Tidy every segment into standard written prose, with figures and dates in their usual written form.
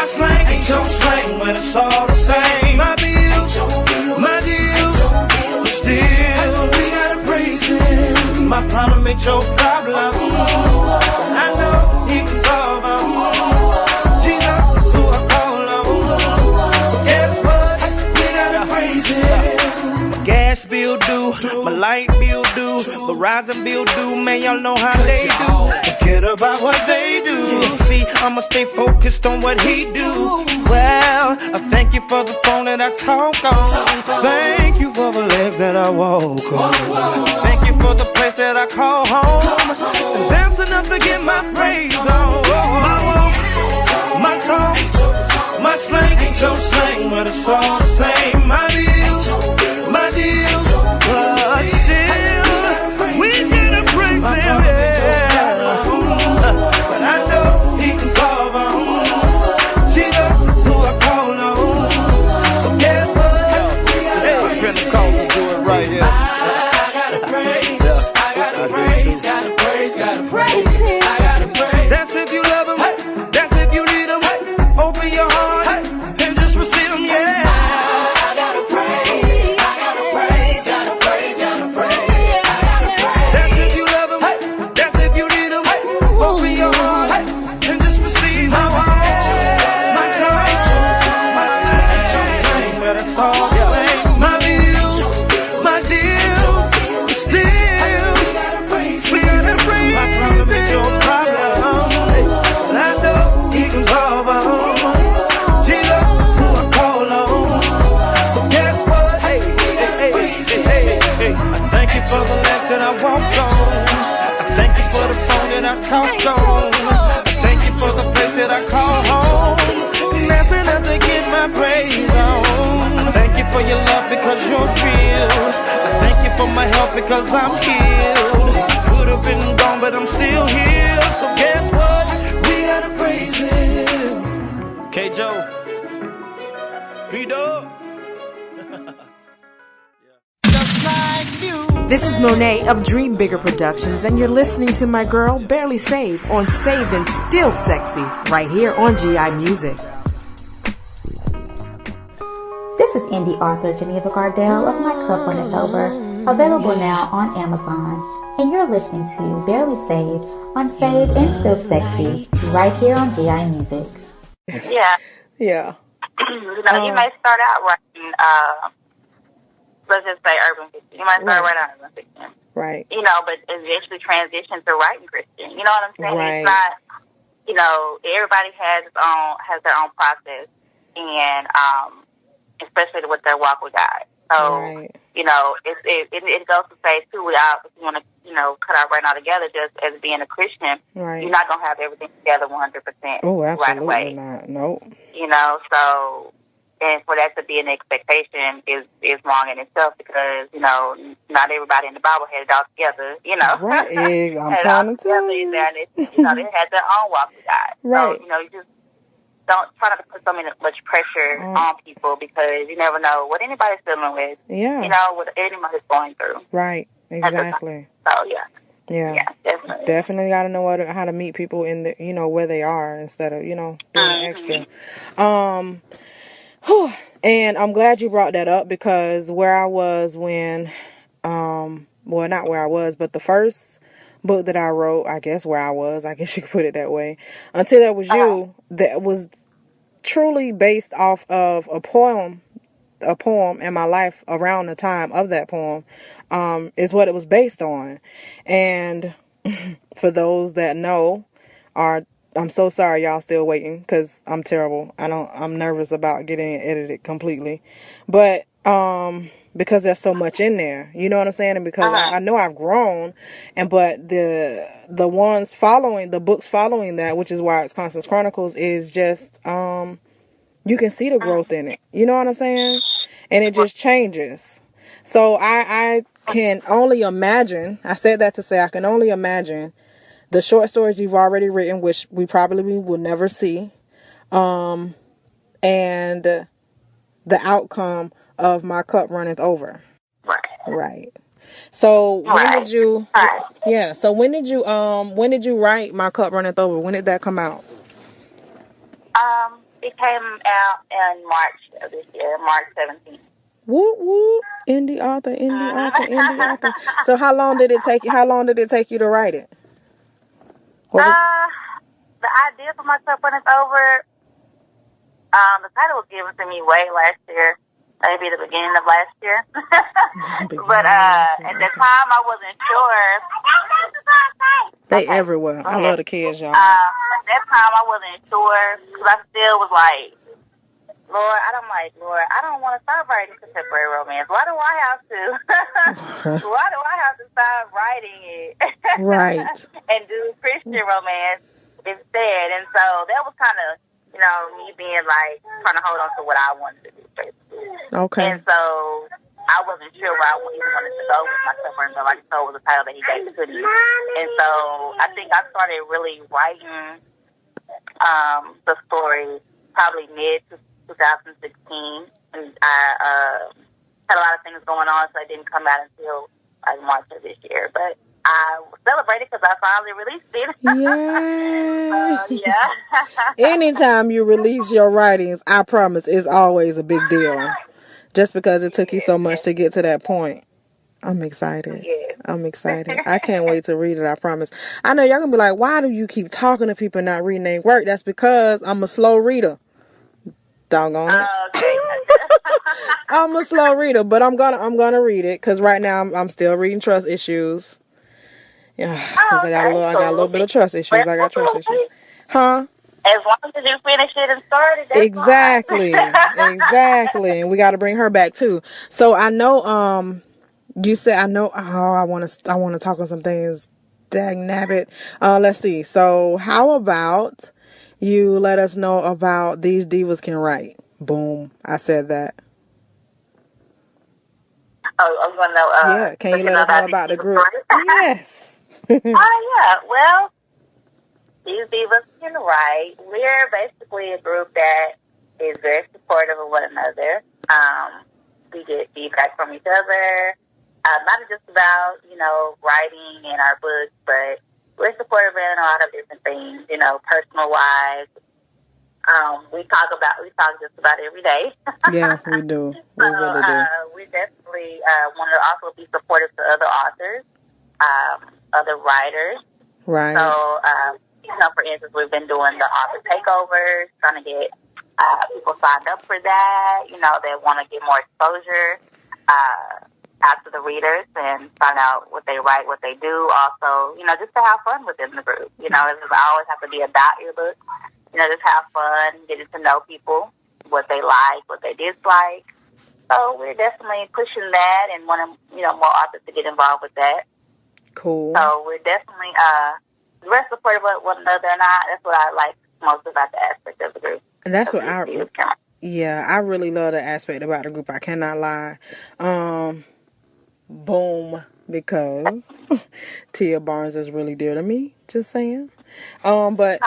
My slang ain't your slang, but it's all the same. My bills, but still we gotta praise Him. My problem ain't your problem. I know He can solve them. Jesus is who I call on. So guess what? We gotta praise Him. My gas bill due, my light bill due, the rising bill due. Man, y'all know how they do. Forget about what they do. See, I'ma stay focused on what He do. Well, I thank You for the phone that I talk on. Thank You for the legs that I walk on. Thank You for the place that I call home. And that's enough to get my praise on. My walk, my talk, my slang ain't your slang, but it's all the same. My deals, but still we gotta praise Him. Yeah. But I know He can solve them. Jesus is who I call on. So guess what? Hey, Pentecostal do it right here. I gotta praise, I gotta praise, gotta praise, gotta praise Him. I gotta praise. That's if you love Him. That's if you need Him. Open your heart and just receive Him. Yeah. I gotta praise, I gotta praise, gotta praise, gotta praise. I gotta praise. That's if you love Him. That's if you need Him. Open your heart and just receive my heart, my time, my life, but it's all the same. My bills, my deals, still we gotta praise. My problem is your problem, and I know He can solve them. Jesus is who I call on. So guess what? Hey, I thank You for the legs that I walk on. I thank You for the phone that I talk on. I thank You for the place that I call home. And that's enough to get my praise on. I thank You for Your love because You're real. I thank You for my health because I'm healed. Could have been gone, but I'm still here. So guess what? We gotta praise Him. K-Joe, P-Dub. This is Monet of Dream Bigger Productions, and you're listening to my girl Barely Saved on Saved and Still Sexy right here on GI Music. This is Indie Author Janeva Gardel of My Cup Runneth Over, available now on Amazon, and you're listening to Barely Saved on Saved and Still Sexy right here on GI Music. Yeah. Yeah. You may start out writing, let's just say urban fiction. You might start writing urban fiction. Right. But eventually transition to writing Christian. You know what I'm saying? Right. It's not, everybody has their own process, and especially with their walk with God. So, right. It goes to say, too, without, if you want to, cut out right now together, just as being a Christian, right. You're not going to have everything together 100% oh, absolutely right away. Not. Nope. So, and for that to be an expectation is wrong in itself because, not everybody in the Bible had it all together, Right. I'm trying to tell you. They had their own walk with God. Right. So, you just don't try not to put so much pressure on people because you never know what anybody's dealing with. Yeah. What anybody's going through. Right. Exactly. So, yeah. Yeah, definitely. Definitely got to know how to meet people in the, where they are instead of, doing extra. And I'm glad you brought that up because where I was when, well, not where I was, but the first book that I wrote, I guess you could put it that way, Until There Was You, that was truly based off of a poem in my life around the time of that poem, is what it was based on. And for those that know, I'm so sorry y'all still waiting because I'm terrible. I'm nervous about getting it edited completely, but because there's so much in there, you know what I'm saying? And because I know I've grown, but the ones following, the books following that, which is why it's Constance Chronicles, is just you can see the growth in it. You know what I'm saying? And it just changes. So I can only imagine, I said that to say I can only imagine the short stories you've already written, which we probably will never see, and the outcome of My Cup Runneth Over. Right. So when did you, so when did you write My Cup Runneth Over? When did that come out? It came out in March of this year, March 17th. Whoop whoop! Indie author, indie author, indie author. So how long did it take you? How long did it take you to write it? What was The idea for my Cup Runneth Over, the title was given to me way last year, maybe the beginning of last year. But at the time, I wasn't sure. They everywhere. I love the kids, y'all. At that time, I wasn't sure because I still was like, Lord, I don't want to stop writing contemporary romance. Why do I have to? Why do I have to stop writing it? Right. And do Christian romance instead? And so that was kind of, me being like trying to hold on to what I wanted to do. Okay. And so I wasn't sure where I even wanted to go with my Cup Runneth. Like I told, was the title that he gave to me. And so I think I started really writing the story probably mid 2016, and I had a lot of things going on, so it didn't come out until like March of this year. But I celebrated because I finally released it. Yay! Yeah. Anytime you release your writings, I promise it's always a big deal. Just because it took you so much to get to that point. I'm excited. Yes. I'm excited. I can't wait to read it, I promise. I know y'all gonna be like, why do you keep talking to people and not reading their work? That's because I'm a slow reader. Doggone it. Okay. I'm a slow reader, but I'm gonna read it because right now I'm still reading Trust Issues. Yeah, because I got a little bit of trust issues. I got trust issues. Huh? As long as you finish it and start it, that's Exactly. fine. Exactly. And we got to bring her back too. So I know you said I know I want to talk on some things. Dang nabbit. Let's see. So how about you let us know about These Divas Can Write? Boom. I said that. Oh, I'm going to know. Yeah. Can you let us know about the group? Yes. Yeah. Well, These Divas Can Write. We're basically a group that is very supportive of one another. We get feedback from each other, not just about, writing in our books, but we're supportive in a lot of different things, personal-wise. We talk just about every day. Yeah, we do. We really do. We definitely want to also be supportive to other authors, other writers. Right. So, for instance, we've been doing the author takeovers, trying to get people signed up for that, that want to get more exposure after the readers and find out what they write, what they do. Also, just to have fun within the group. It doesn't always have to be about your book. Just have fun, getting to know people, what they like, what they dislike. So we're definitely pushing that and wanting, more authors to get involved with that. Cool. So we're definitely we're supportive of one another, and that's what I like most about the aspect of the group. And that's what I really love the aspect about the group. I cannot lie. Boom, because Tia Barnes is really dear to me. Just saying. But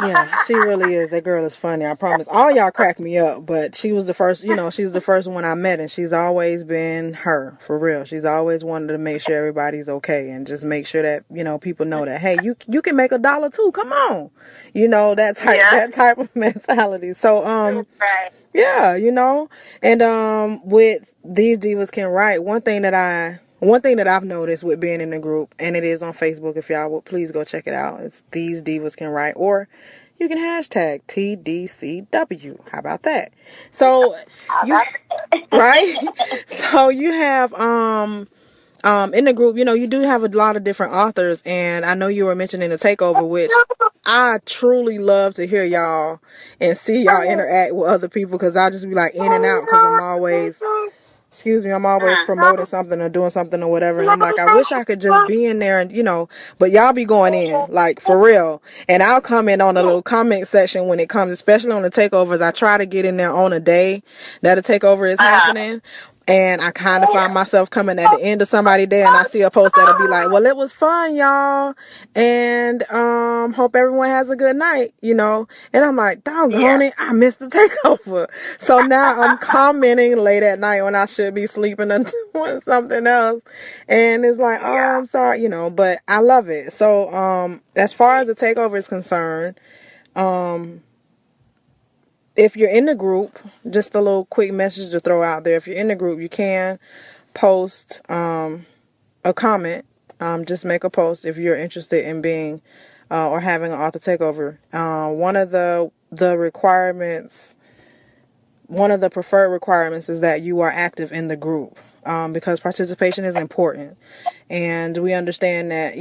yeah, she really is. That girl is funny. I promise. All y'all crack me up, but she was the first. She's the first one I met, and she's always been her for real. She's always wanted to make sure everybody's okay and just make sure that people know that hey, you can make $1 too. Come on, that type of mentality. So right. Yeah, and with These Divas Can Write, one thing that I've noticed with being in the group, and it is on Facebook, if y'all would please go check it out. It's These Divas Can Write, or you can hashtag TDCW. How about that? So right? So you have in the group, you do have a lot of different authors, and I know you were mentioning the takeover, which I truly love to hear y'all and see y'all interact with other people, because I'll just be like in and out because I'm always promoting something or doing something or whatever, and I'm like, I wish I could just be in there and but y'all be going in like for real, and I'll comment on a little comment section when it comes, especially on the takeovers. I try to get in there on a day that a takeover is happening. And I kind of find myself coming at the end of somebody's day, and I see a post that'll be like, well, it was fun, y'all, and hope everyone has a good night, And I'm like, doggone it, I missed the takeover. So now I'm commenting late at night when I should be sleeping and doing something else. And it's like, oh, I'm sorry, but I love it. So as far as the takeover is concerned, if you're in the group, just a little quick message to throw out there. If you're in the group, you can post a comment. Just make a post if you're interested in being or having an author takeover. One of the requirements, one of the preferred requirements is that you are active in the group, because participation is important. And we understand that,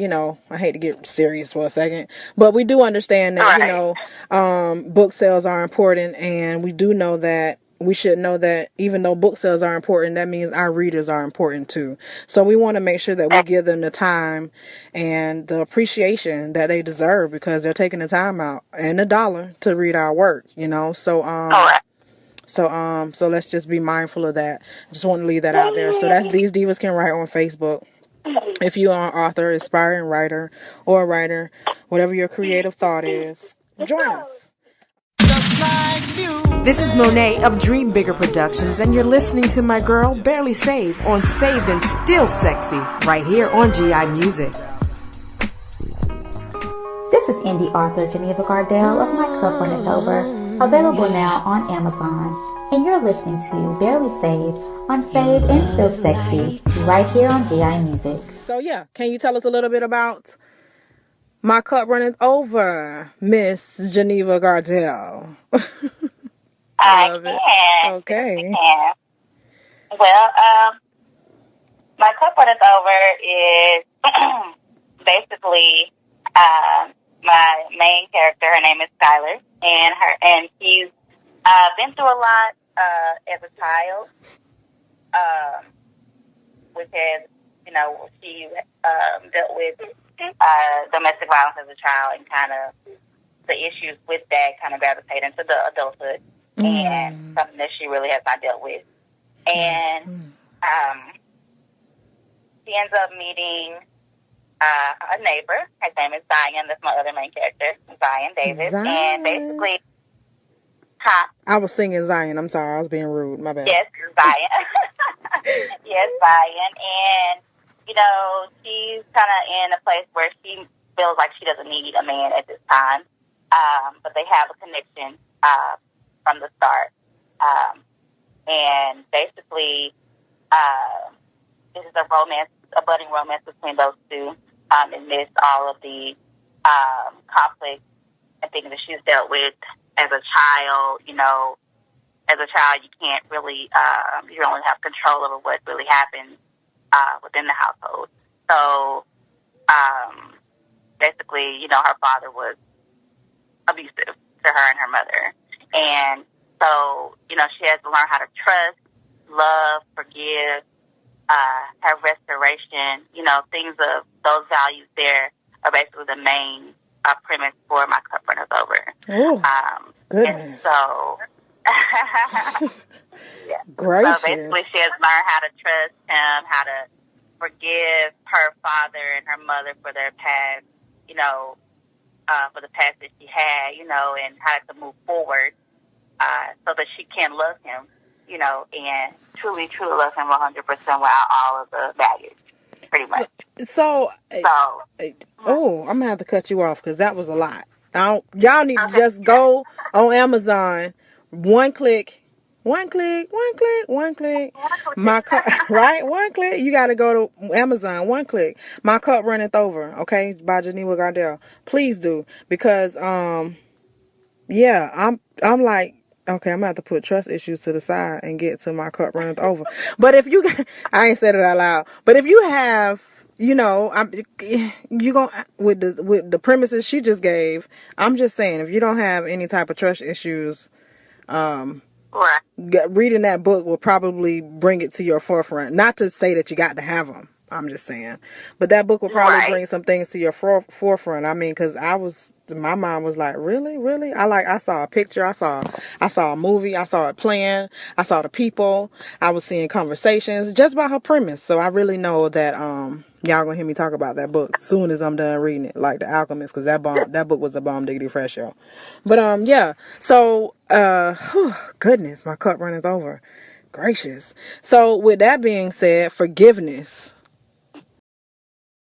I hate to get serious for a second, but we do understand that, book sales are important. And we do know that we should know that even though book sales are important, that means our readers are important too. So we want to make sure that we give them the time and the appreciation that they deserve, because they're taking the time out and the dollar to read our work, So let's just be mindful of that. Just want to leave that out there. So that's These Divas Can Write on Facebook. If you are an author, aspiring writer, or a writer, whatever your creative thought is, join us. This is Monet of Dream Bigger Productions, and you're listening to my girl Barely Saved on Saved and Still Sexy, right here on GI Music. This is Indie Author Janeva Gardel of My Cup Runneth Over, available now on Amazon. And you're listening to Barely Saved on Saved and Still Sexy, right here on GI Music. So yeah, can you tell us a little bit about My Cup Runneth Over, Miss Janeva Gardel? I love it. Okay. I can. Well, My Cup Runneth Over is basically my main character. Her name is Skylar, and she's been through a lot as a child, which has, she dealt with domestic violence as a child, and kind of the issues with that kind of gravitate into the adulthood, and something that she really has not dealt with. And she ends up meeting a neighbor. Her name is Zion. That's my other main character, Zion Davis. Zion. And basically, I was singing Zion. I'm sorry, I was being rude. My bad. Yes, Zion. Yes, Zion. And, she's kind of in a place where she feels like she doesn't need a man at this time. But they have a connection from the start. And basically, this is a budding romance between those two, amidst all of the conflict and things that she's dealt with as a child. As a child, you can't really, you don't have control over what really happens within the household. So, basically, her father was abusive to her and her mother. And so, she has to learn how to trust, love, forgive, have restoration, things of those values there are basically the main premise for My Cup Runneth Over. Oh, goodness. And so, yeah. Gracious. So basically she has learned how to trust him, how to forgive her father and her mother for their past, for the past that she had, and how to move forward so that she can love him, and truly, truly love him 100% without all of the baggage, pretty much. So I'm going to have to cut you off because that was a lot. Y'all need to just go on Amazon, one click. My cup, right? One click. You got to go to Amazon. One click. My Cup Runneth Over. Okay, by Janeva Gardel. Please do, because I'm like, okay, I'm going to have to put trust issues to the side and get to My Cup Runneth Over. But if you, I ain't said it out loud, but if you have, you going with the premises she just gave, I'm just saying, if you don't have any type of trust issues, reading that book will probably bring it to your forefront. Not to say that you got to have them. I'm just saying. But that book will probably bring some things to your forefront. I mean, because my mind was like, really? I saw a picture. I saw a movie. I saw it playing. I saw the people. I was seeing conversations just about her premise. So I really know that y'all gonna hear me talk about that book as soon as I'm done reading it, like The Alchemist, because that book was a bomb diggity fresh, y'all. But yeah. So goodness, My Cup Runneth Over. Gracious. So with that being said, forgiveness.